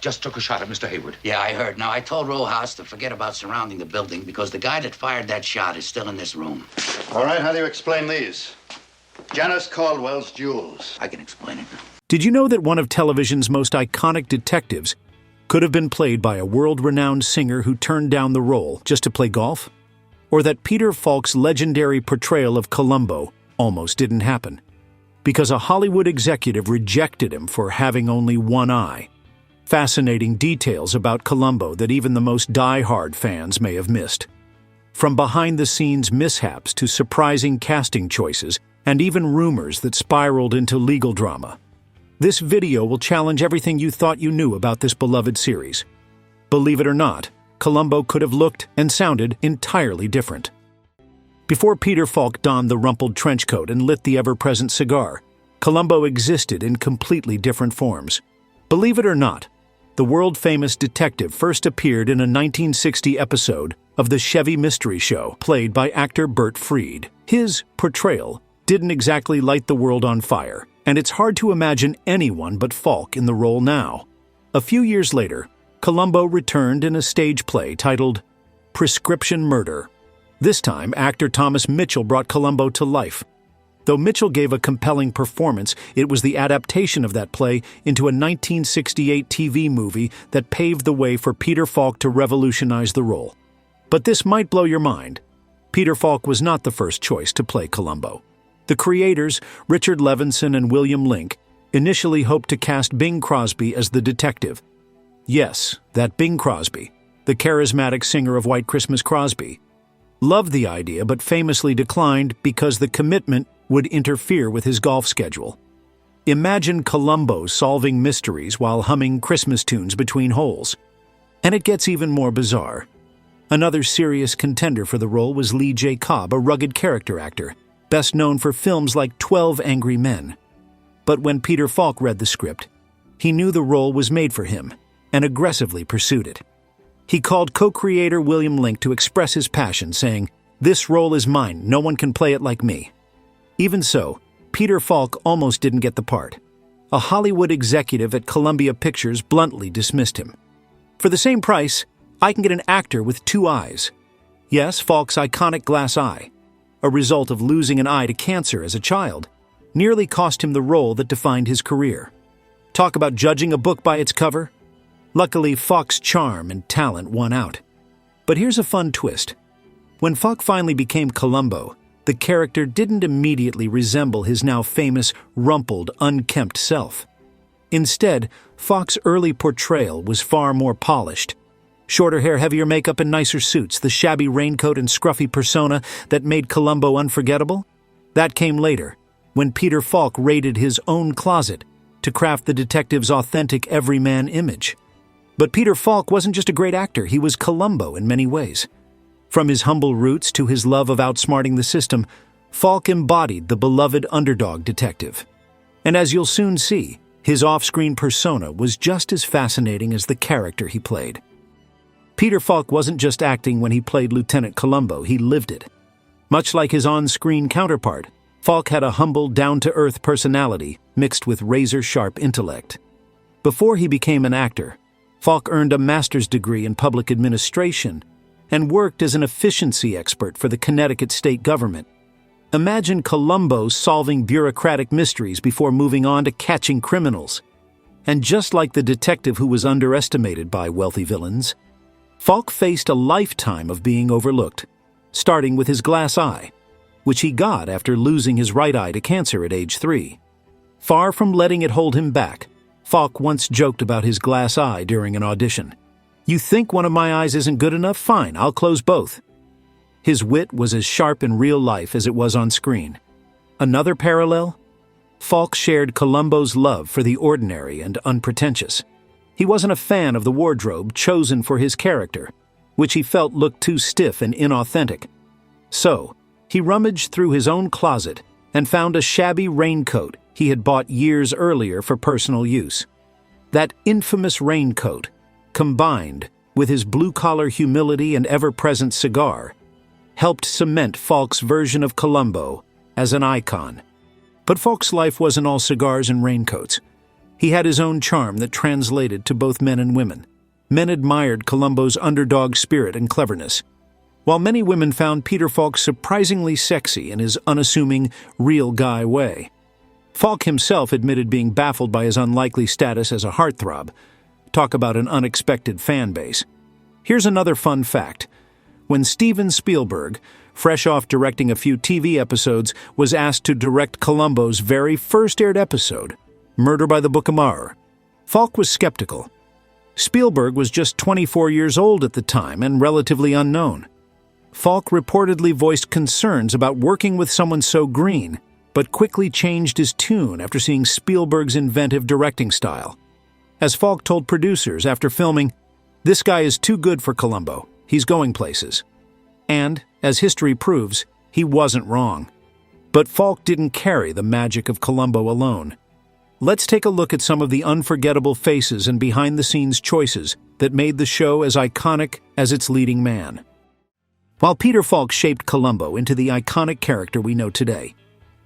Just took a shot at Mr. Hayward. Yeah, I heard. Now, I told row house to forget about surrounding the building because the guy that fired that shot is still in this room. All right, how do you explain these? Janice Caldwell's jewels. I can explain it. Did you know that one of television's most iconic detectives could have been played by a world-renowned singer who turned down the role just to play golf? Or that Peter Falk's legendary portrayal of Columbo almost didn't happen because a Hollywood executive rejected him for having only one eye? Fascinating details about Columbo that even the most die-hard fans may have missed. From behind-the-scenes mishaps to surprising casting choices and even rumors that spiraled into legal drama. This video will challenge everything you thought you knew about this beloved series. Believe it or not, Columbo could have looked and sounded entirely different. Before Peter Falk donned the rumpled trench coat and lit the ever-present cigar, Columbo existed in completely different forms. Believe it or not, the world-famous detective first appeared in a 1960 episode of the Chevy Mystery Show, played by actor Bert Freed. His portrayal didn't exactly light the world on fire, and it's hard to imagine anyone but Falk in the role now. A few years later, Columbo returned in a stage play titled Prescription Murder. This time, actor Thomas Mitchell brought Columbo to life. Though Mitchell gave a compelling performance, it was the adaptation of that play into a 1968 TV movie that paved the way for Peter Falk to revolutionize the role. But this might blow your mind. Peter Falk was not the first choice to play Columbo. The creators, Richard Levinson and William Link, initially hoped to cast Bing Crosby as the detective. Yes, that Bing Crosby, the charismatic singer of White Christmas Crosby, loved the idea but famously declined because the commitment would interfere with his golf schedule. Imagine Columbo solving mysteries while humming Christmas tunes between holes. And it gets even more bizarre. Another serious contender for the role was Lee J. Cobb, a rugged character actor, best known for films like 12 Angry Men. But when Peter Falk read the script, he knew the role was made for him and aggressively pursued it. He called co-creator William Link to express his passion, saying, "This role is mine, no one can play it like me." Even so, Peter Falk almost didn't get the part. A Hollywood executive at Columbia Pictures bluntly dismissed him. "For the same price, I can get an actor with two eyes." Yes, Falk's iconic glass eye, a result of losing an eye to cancer as a child, nearly cost him the role that defined his career. Talk about judging a book by its cover? Luckily, Falk's charm and talent won out. But here's a fun twist. When Falk finally became Columbo, the character didn't immediately resemble his now famous, rumpled, unkempt self. Instead, Falk's early portrayal was far more polished. Shorter hair, heavier makeup, and nicer suits, the shabby raincoat and scruffy persona that made Columbo unforgettable? That came later, when Peter Falk raided his own closet to craft the detective's authentic everyman image. But Peter Falk wasn't just a great actor, he was Columbo in many ways. From his humble roots to his love of outsmarting the system, Falk embodied the beloved underdog detective. And as you'll soon see, his off-screen persona was just as fascinating as the character he played. Peter Falk wasn't just acting when he played Lieutenant Columbo, he lived it. Much like his on-screen counterpart, Falk had a humble, down-to-earth personality mixed with razor-sharp intellect. Before he became an actor, Falk earned a master's degree in public administration and worked as an efficiency expert for the Connecticut state government. Imagine Columbo solving bureaucratic mysteries before moving on to catching criminals. And just like the detective who was underestimated by wealthy villains, Falk faced a lifetime of being overlooked, starting with his glass eye, which he got after losing his right eye to cancer at age 3. Far from letting it hold him back, Falk once joked about his glass eye during an audition. "You think one of my eyes isn't good enough? Fine, I'll close both." His wit was as sharp in real life as it was on screen. Another parallel? Falk shared Columbo's love for the ordinary and unpretentious. He wasn't a fan of the wardrobe chosen for his character, which he felt looked too stiff and inauthentic. So, he rummaged through his own closet and found a shabby raincoat he had bought years earlier for personal use. That infamous raincoat, combined with his blue-collar humility and ever-present cigar, helped cement Falk's version of Columbo as an icon. But Falk's life wasn't all cigars and raincoats. He had his own charm that translated to both men and women. Men admired Columbo's underdog spirit and cleverness, while many women found Peter Falk surprisingly sexy in his unassuming, real guy way. Falk himself admitted being baffled by his unlikely status as a heartthrob. Talk about an unexpected fan base. Here's another fun fact. When Steven Spielberg, fresh off directing a few TV episodes, was asked to direct Columbo's very first aired episode, Murder by the Book of Mar, Falk was skeptical. Spielberg was just 24 years old at the time and relatively unknown. Falk reportedly voiced concerns about working with someone so green, but quickly changed his tune after seeing Spielberg's inventive directing style. As Falk told producers after filming, "This guy is too good for Columbo. He's going places." And, as history proves, he wasn't wrong. But Falk didn't carry the magic of Columbo alone. Let's take a look at some of the unforgettable faces and behind-the-scenes choices that made the show as iconic as its leading man. While Peter Falk shaped Columbo into the iconic character we know today,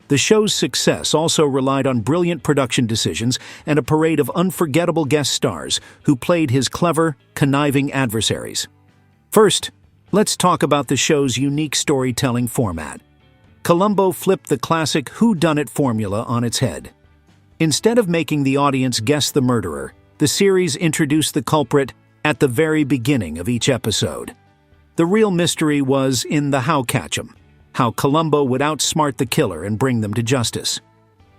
the show's success also relied on brilliant production decisions and a parade of unforgettable guest stars who played his clever, conniving adversaries. First, let's talk about the show's unique storytelling format. Columbo flipped the classic whodunit formula on its head. Instead of making the audience guess the murderer, the series introduced the culprit at the very beginning of each episode. The real mystery was in the how-catchem, how Columbo would outsmart the killer and bring them to justice.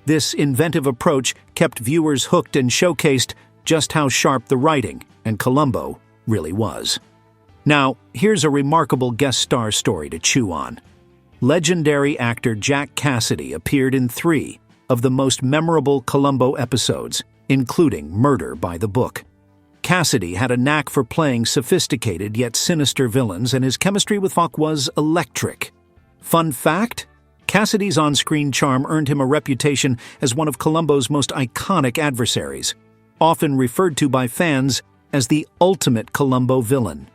This inventive approach kept viewers hooked and showcased just how sharp the writing and Columbo really was. Now, here's a remarkable guest star story to chew on. Legendary actor Jack Cassidy appeared in 3 of the most memorable Columbo episodes, including Murder by the Book. Cassidy had a knack for playing sophisticated yet sinister villains, and his chemistry with Falk was electric. Fun fact? Cassidy's on-screen charm earned him a reputation as one of Columbo's most iconic adversaries, often referred to by fans as the ultimate Columbo villain.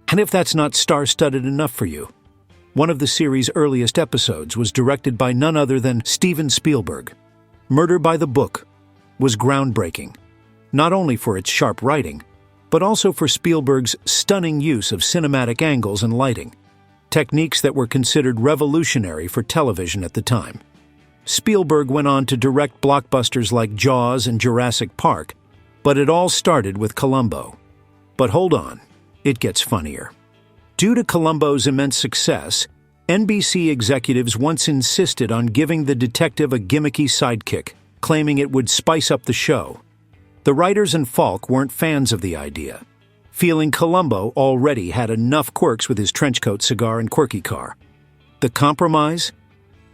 And if that's not star-studded enough for you, one of the series' earliest episodes was directed by none other than Steven Spielberg. Murder by the Book was groundbreaking, not only for its sharp writing, but also for Spielberg's stunning use of cinematic angles and lighting, techniques that were considered revolutionary for television at the time. Spielberg went on to direct blockbusters like Jaws and Jurassic Park, but it all started with Columbo. But hold on, it gets funnier. Due to Columbo's immense success, NBC executives once insisted on giving the detective a gimmicky sidekick, claiming it would spice up the show. The writers and Falk weren't fans of the idea, feeling Columbo already had enough quirks with his trenchcoat, cigar, and quirky car. The compromise?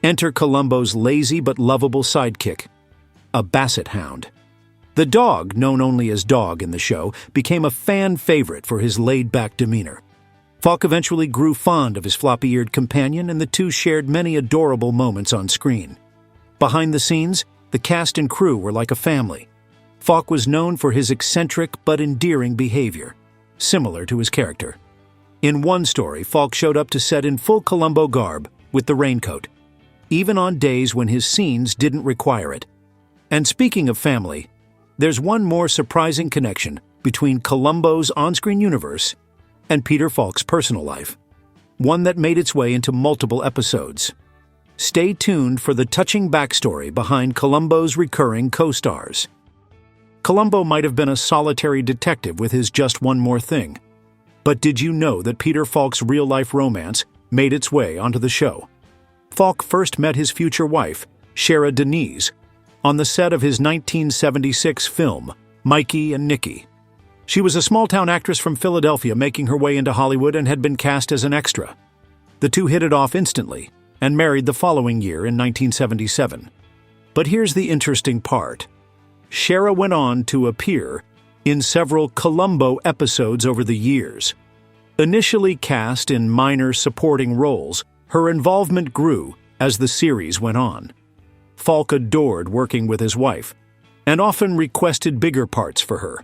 Enter Columbo's lazy but lovable sidekick, a basset hound. The dog, known only as Dog in the show, became a fan favorite for his laid-back demeanor. Falk eventually grew fond of his floppy-eared companion, and the two shared many adorable moments on screen. Behind the scenes, the cast and crew were like a family. Falk was known for his eccentric but endearing behavior, similar to his character. In one story, Falk showed up to set in full Columbo garb with the raincoat, even on days when his scenes didn't require it. And speaking of family, there's one more surprising connection between Columbo's on-screen universe and Peter Falk's personal life, one that made its way into multiple episodes. Stay tuned for the touching backstory behind Columbo's recurring co-stars. Columbo might have been a solitary detective with his Just One More Thing, but did you know that Peter Falk's real-life romance made its way onto the show? Falk first met his future wife, Shara Denise, on the set of his 1976 film, Mikey and Nicky. She was a small-town actress from Philadelphia making her way into Hollywood and had been cast as an extra. The two hit it off instantly and married the following year in 1977. But here's the interesting part. Shara went on to appear in several Columbo episodes over the years. Initially cast in minor supporting roles, her involvement grew as the series went on. Falk adored working with his wife and often requested bigger parts for her,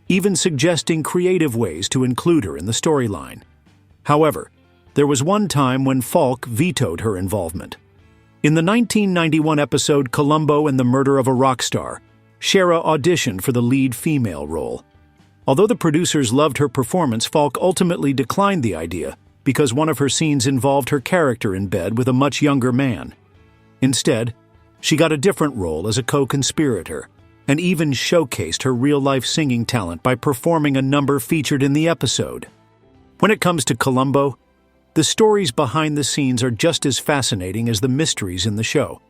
even suggesting creative ways to include her in the storyline. However, there was one time when Falk vetoed her involvement. In the 1991 episode Columbo and the Murder of a Rock Star, Shara auditioned for the lead female role. Although the producers loved her performance, Falk ultimately declined the idea because one of her scenes involved her character in bed with a much younger man. Instead, she got a different role as a co-conspirator, and even showcased her real-life singing talent by performing a number featured in the episode. When it comes to Columbo, the stories behind the scenes are just as fascinating as the mysteries in the show.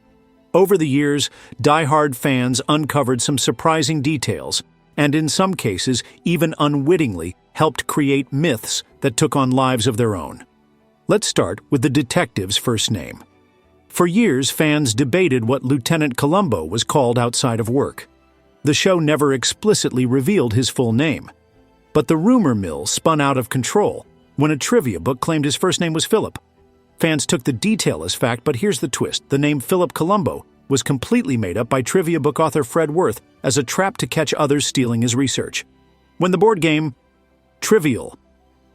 Over the years, die-hard fans uncovered some surprising details, and in some cases, even unwittingly, helped create myths that took on lives of their own. Let's start with the detective's first name. For years, fans debated what Lieutenant Columbo was called outside of work. The show never explicitly revealed his full name. But the rumor mill spun out of control when a trivia book claimed his first name was Philip. Fans took the detail as fact, but here's the twist. The name Philip Columbo was completely made up by trivia book author Fred Worth as a trap to catch others stealing his research. When the board game Trivial,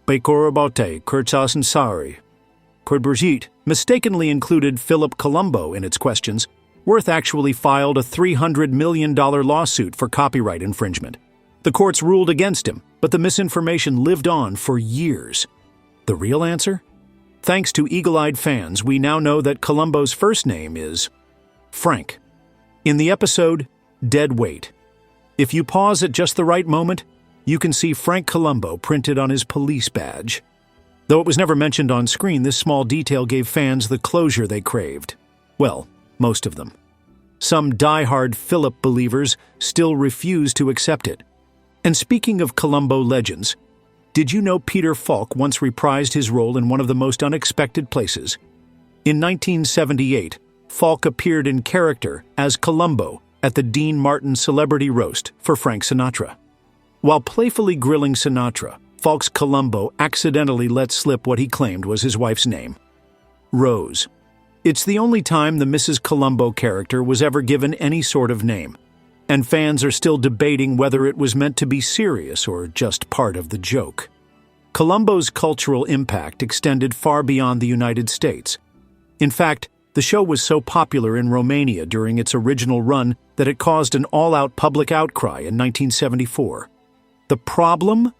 Bekorabote, Kurtas Sari, Kurburjit mistakenly included Philip Columbo in its questions, Worth actually filed a $300 million lawsuit for copyright infringement. The courts ruled against him, but the misinformation lived on for years. The real answer? Thanks to eagle-eyed fans, we now know that Columbo's first name is Frank. In the episode Dead Weight, if you pause at just the right moment, you can see Frank Columbo printed on his police badge. Though it was never mentioned on screen, this small detail gave fans the closure they craved. Well, most of them. Some die-hard Philip believers still refuse to accept it. And speaking of Columbo legends, did you know Peter Falk once reprised his role in one of the most unexpected places? In 1978, Falk appeared in character as Columbo at the Dean Martin Celebrity Roast for Frank Sinatra. While playfully grilling Sinatra, Falk's Columbo accidentally let slip what he claimed was his wife's name, Rose. It's the only time the Mrs. Columbo character was ever given any sort of name, and fans are still debating whether it was meant to be serious or just part of the joke. Columbo's cultural impact extended far beyond the United States. In fact, the show was so popular in Romania during its original run that it caused an all-out public outcry in 1974. The problem?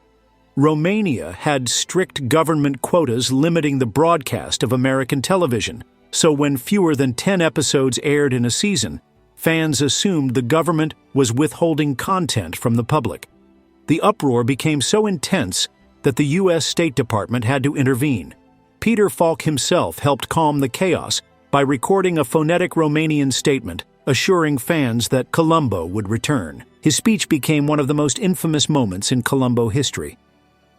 Romania had strict government quotas limiting the broadcast of American television, so when fewer than 10 episodes aired in a season, fans assumed the government was withholding content from the public. The uproar became so intense that the U.S. State Department had to intervene. Peter Falk himself helped calm the chaos by recording a phonetic Romanian statement assuring fans that Columbo would return. His speech became one of the most infamous moments in Columbo history.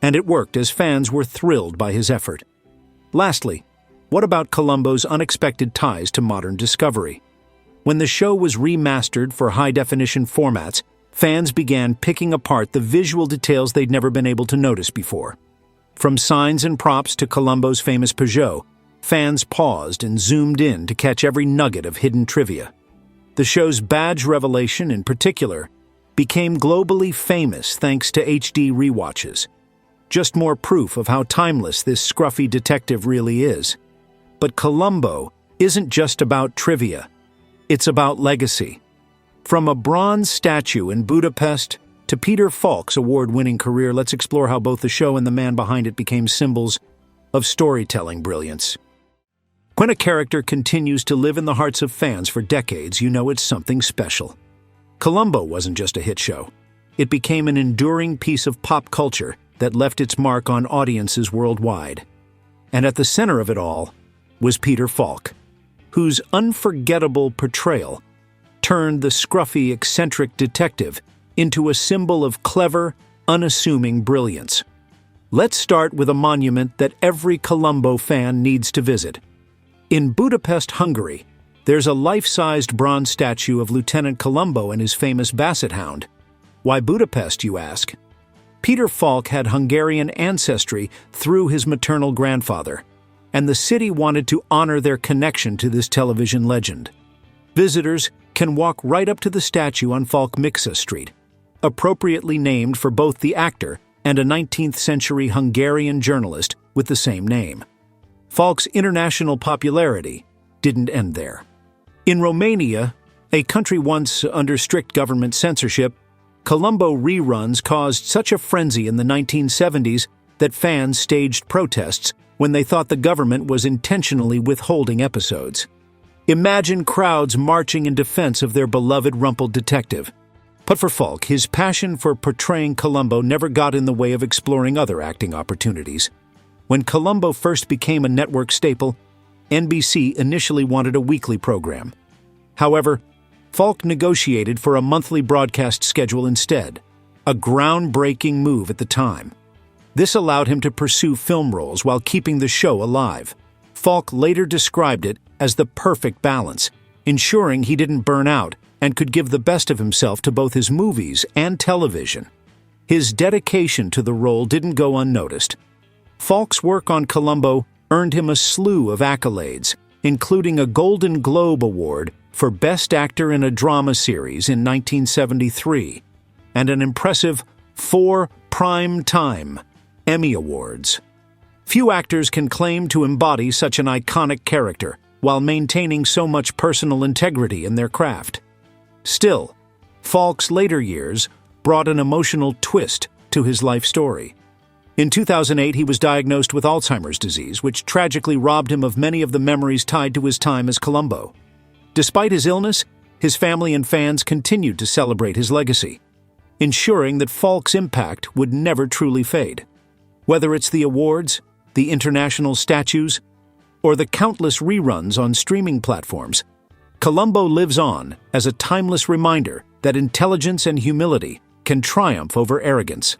And it worked, as fans were thrilled by his effort. Lastly, what about Columbo's unexpected ties to modern discovery? When the show was remastered for high-definition formats, fans began picking apart the visual details they'd never been able to notice before. From signs and props to Columbo's famous Peugeot, fans paused and zoomed in to catch every nugget of hidden trivia. The show's badge revelation, in particular, became globally famous thanks to HD rewatches. Just more proof of how timeless this scruffy detective really is. But Columbo isn't just about trivia. It's about legacy. From a bronze statue in Budapest to Peter Falk's award-winning career, let's explore how both the show and the man behind it became symbols of storytelling brilliance. When a character continues to live in the hearts of fans for decades, you know it's something special. Columbo wasn't just a hit show. It became an enduring piece of pop culture that left its mark on audiences worldwide. And at the center of it all was Peter Falk, whose unforgettable portrayal turned the scruffy, eccentric detective into a symbol of clever, unassuming brilliance. Let's start with a monument that every Columbo fan needs to visit. In Budapest, Hungary, there's a life-sized bronze statue of Lieutenant Columbo and his famous basset hound. Why Budapest, you ask? Peter Falk had Hungarian ancestry through his maternal grandfather, and the city wanted to honor their connection to this television legend. Visitors can walk right up to the statue on Falk Mixa Street, appropriately named for both the actor and a 19th-century Hungarian journalist with the same name. Falk's international popularity didn't end there. In Romania, A country once under strict government censorship, Columbo reruns caused such a frenzy in the 1970s that fans staged protests when they thought the government was intentionally withholding episodes. Imagine crowds marching in defense of their beloved rumpled detective. But for Falk, his passion for portraying Columbo never got in the way of exploring other acting opportunities. When Columbo first became a network staple, NBC initially wanted a weekly program. However, Falk negotiated for a monthly broadcast schedule instead, a groundbreaking move at the time. This allowed him to pursue film roles while keeping the show alive. Falk later described it as the perfect balance, ensuring he didn't burn out and could give the best of himself to both his movies and television. His dedication to the role didn't go unnoticed. Falk's work on Columbo earned him a slew of accolades, including a Golden Globe Award for Best Actor in a Drama Series in 1973, and an impressive 4 Prime-Time Emmy Awards. Few actors can claim to embody such an iconic character while maintaining so much personal integrity in their craft. Still, Falk's later years brought an emotional twist to his life story. In 2008, he was diagnosed with Alzheimer's disease, which tragically robbed him of many of the memories tied to his time as Columbo. Despite his illness, his family and fans continued to celebrate his legacy, ensuring that Falk's impact would never truly fade. Whether it's the awards, the international statues, or the countless reruns on streaming platforms, Columbo lives on as a timeless reminder that intelligence and humility can triumph over arrogance.